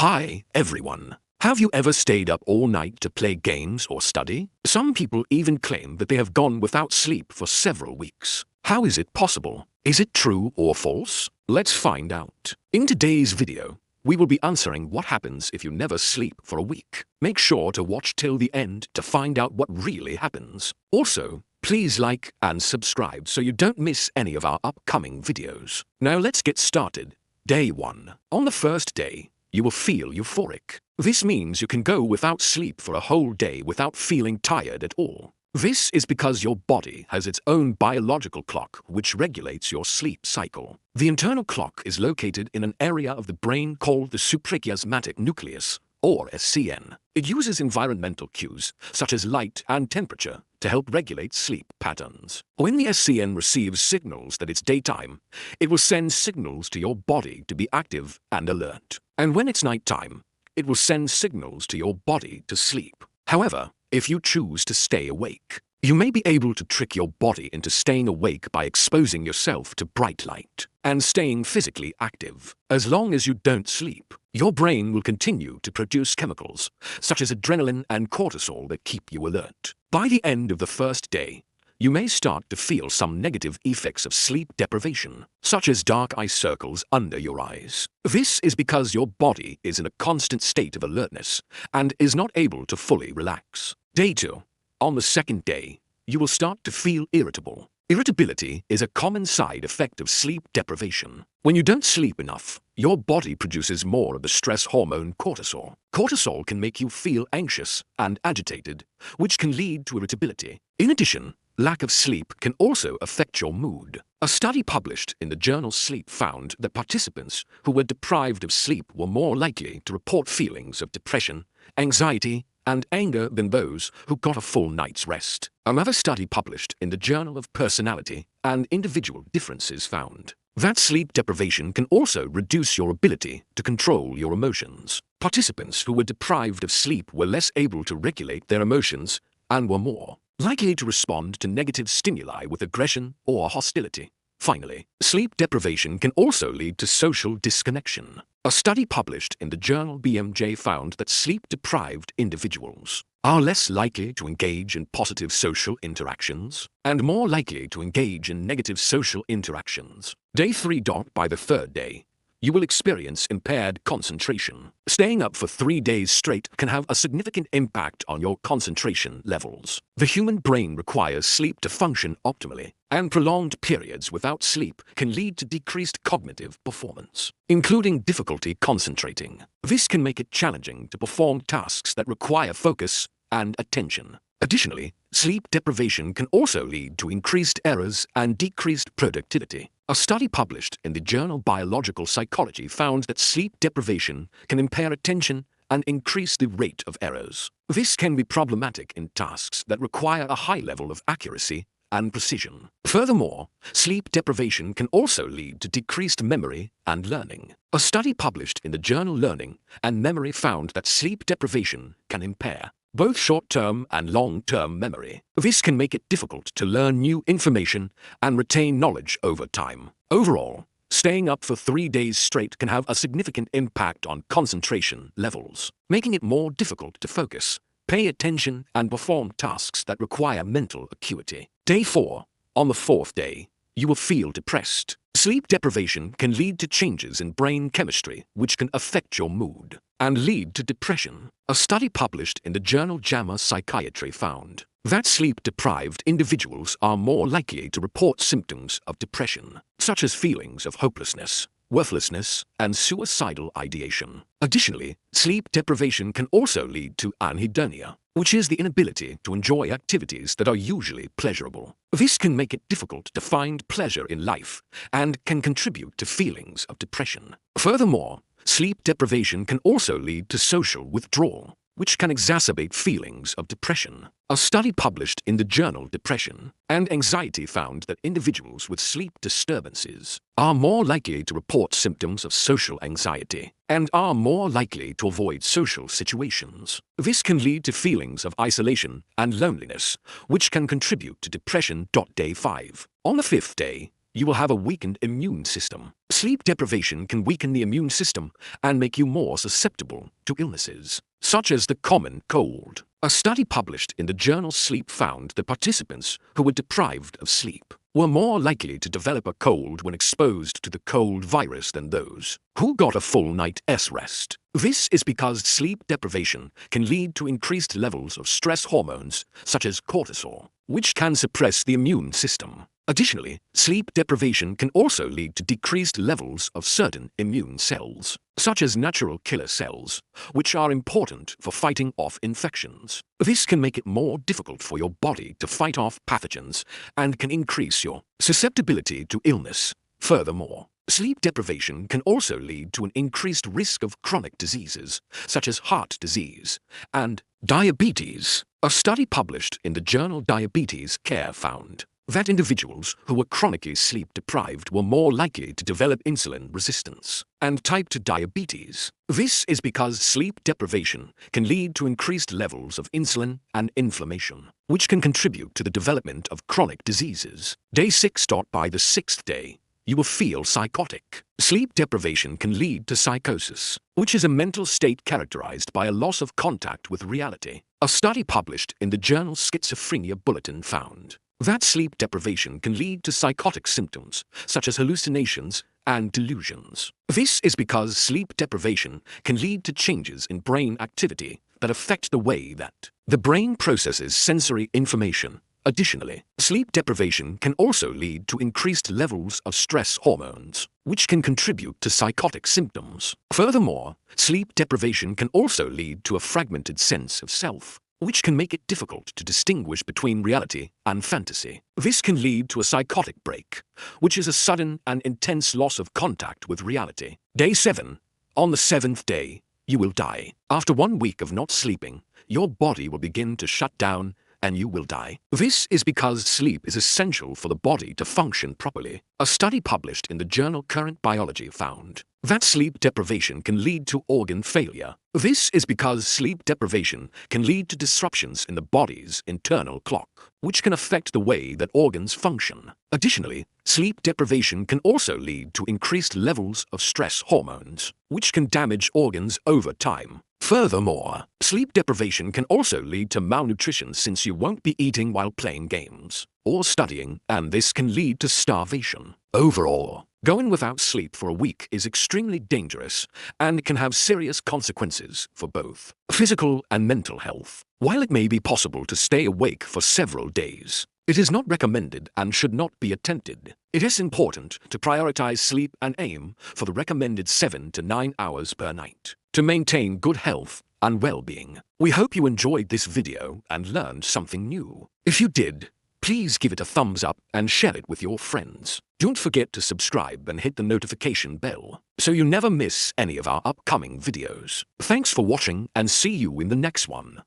Hi, everyone. Have you ever stayed up all night to play games or study? Some people even claim that they have gone without sleep for several weeks. How is it possible? Is it true or false? Let's find out. In today's video, we will be answering what happens if you never sleep for a week. Make sure to watch till the end to find out what really happens. Also, please like and subscribe so you don't miss any of our upcoming videos. Now let's get started. Day 1. On the first day, you will feel euphoric. This means you can go without sleep for a whole day without feeling tired at all. This is because your body has its own biological clock which regulates your sleep cycle. The internal clock is located in an area of the brain called the suprachiasmatic nucleus, or SCN. It uses environmental cues, such as light and temperature, to help regulate sleep patterns. When the SCN receives signals that it's daytime, it will send signals to your body to be active and alert. And when it's nighttime, it will send signals to your body to sleep. However, if you choose to stay awake, you may be able to trick your body into staying awake by exposing yourself to bright light and staying physically active. As long as you don't sleep, your brain will continue to produce chemicals, such as adrenaline and cortisol, that keep you alert. By the end of the first day, you may start to feel some negative effects of sleep deprivation, such as dark eye circles under your eyes. This is because your body is in a constant state of alertness and is not able to fully relax. Day 2. On the second day, you will start to feel irritable. Irritability is a common side effect of sleep deprivation. When you don't sleep enough, your body produces more of the stress hormone cortisol. Cortisol can make you feel anxious and agitated, which can lead to irritability. In addition, lack of sleep can also affect your mood. A study published in the journal Sleep found that participants who were deprived of sleep were more likely to report feelings of depression, anxiety, and anger than those who got a full night's rest. Another study published in the Journal of Personality and Individual Differences found that sleep deprivation can also reduce your ability to control your emotions. Participants who were deprived of sleep were less able to regulate their emotions and were more likely to respond to negative stimuli with aggression or hostility. Finally, sleep deprivation can also lead to social disconnection. A study published in the journal BMJ found that sleep-deprived individuals are less likely to engage in positive social interactions and more likely to engage in negative social interactions. Day 3. By the third day, you will experience impaired concentration. Staying up for 3 days straight can have a significant impact on your concentration levels. The human brain requires sleep to function optimally, and prolonged periods without sleep can lead to decreased cognitive performance, including difficulty concentrating. This can make it challenging to perform tasks that require focus and attention. Additionally, sleep deprivation can also lead to increased errors and decreased productivity. A study published in the journal Biological Psychology found that sleep deprivation can impair attention and increase the rate of errors. This can be problematic in tasks that require a high level of accuracy and precision. Furthermore, sleep deprivation can also lead to decreased memory and learning. A study published in the journal Learning and Memory found that sleep deprivation can impair both short-term and long-term memory. This can make it difficult to learn new information and retain knowledge over time. Overall, staying up for 3 days straight can have a significant impact on concentration levels, making it more difficult to focus, pay attention, and perform tasks that require mental acuity. Day 4. On the fourth day, you will feel depressed. Sleep deprivation can lead to changes in brain chemistry which can affect your mood and lead to depression. A study published in the journal JAMA Psychiatry found that sleep-deprived individuals are more likely to report symptoms of depression, such as feelings of hopelessness, worthlessness, and suicidal ideation. Additionally, sleep deprivation can also lead to anhedonia, which is the inability to enjoy activities that are usually pleasurable. This can make it difficult to find pleasure in life and can contribute to feelings of depression. Furthermore, sleep deprivation can also lead to social withdrawal, which can exacerbate feelings of depression. A study published in the journal Depression and Anxiety found that individuals with sleep disturbances are more likely to report symptoms of social anxiety and are more likely to avoid social situations. This can lead to feelings of isolation and loneliness, which can contribute to depression. Day 5. On the fifth day, you will have a weakened immune system. Sleep deprivation can weaken the immune system and make you more susceptible to illnesses, such as the common cold. A study published in the journal Sleep found that participants who were deprived of sleep were more likely to develop a cold when exposed to the cold virus than those who got a full night's rest. This is because sleep deprivation can lead to increased levels of stress hormones such as cortisol, which can suppress the immune system. Additionally, sleep deprivation can also lead to decreased levels of certain immune cells, such as natural killer cells, which are important for fighting off infections. This can make it more difficult for your body to fight off pathogens and can increase your susceptibility to illness. Furthermore, sleep deprivation can also lead to an increased risk of chronic diseases, such as heart disease and diabetes. A study published in the journal Diabetes Care found that individuals who were chronically sleep deprived were more likely to develop insulin resistance and type 2 diabetes. This is because sleep deprivation can lead to increased levels of insulin and inflammation, which can contribute to the development of chronic diseases. Day 6. By the 6th day, you will feel psychotic. Sleep deprivation can lead to psychosis, which is a mental state characterized by a loss of contact with reality. A study published in the journal Schizophrenia Bulletin found that sleep deprivation can lead to psychotic symptoms, such as hallucinations and delusions. This is because sleep deprivation can lead to changes in brain activity that affect the way that the brain processes sensory information. Additionally, sleep deprivation can also lead to increased levels of stress hormones, which can contribute to psychotic symptoms. Furthermore, sleep deprivation can also lead to a fragmented sense of self, which can make it difficult to distinguish between reality and fantasy. This can lead to a psychotic break, which is a sudden and intense loss of contact with reality. Day 7. On the 7th day, you will die. After 1 week of not sleeping, your body will begin to shut down and you will die. This is because sleep is essential for the body to function properly. A study published in the journal Current Biology found that sleep deprivation can lead to organ failure. This is because sleep deprivation can lead to disruptions in the body's internal clock, which can affect the way that organs function. Additionally, sleep deprivation can also lead to increased levels of stress hormones, which can damage organs over time. Furthermore, sleep deprivation can also lead to malnutrition since you won't be eating while playing games or studying, and this can lead to starvation. Overall, going without sleep for a week is extremely dangerous and can have serious consequences for both physical and mental health. While it may be possible to stay awake for several days, it is not recommended and should not be attempted. It is important to prioritize sleep and aim for the recommended 7 to 9 hours per night to maintain good health and well-being. We hope you enjoyed this video and learned something new. If you did, please give it a thumbs up and share it with your friends. Don't forget to subscribe and hit the notification bell so you never miss any of our upcoming videos. Thanks for watching and see you in the next one.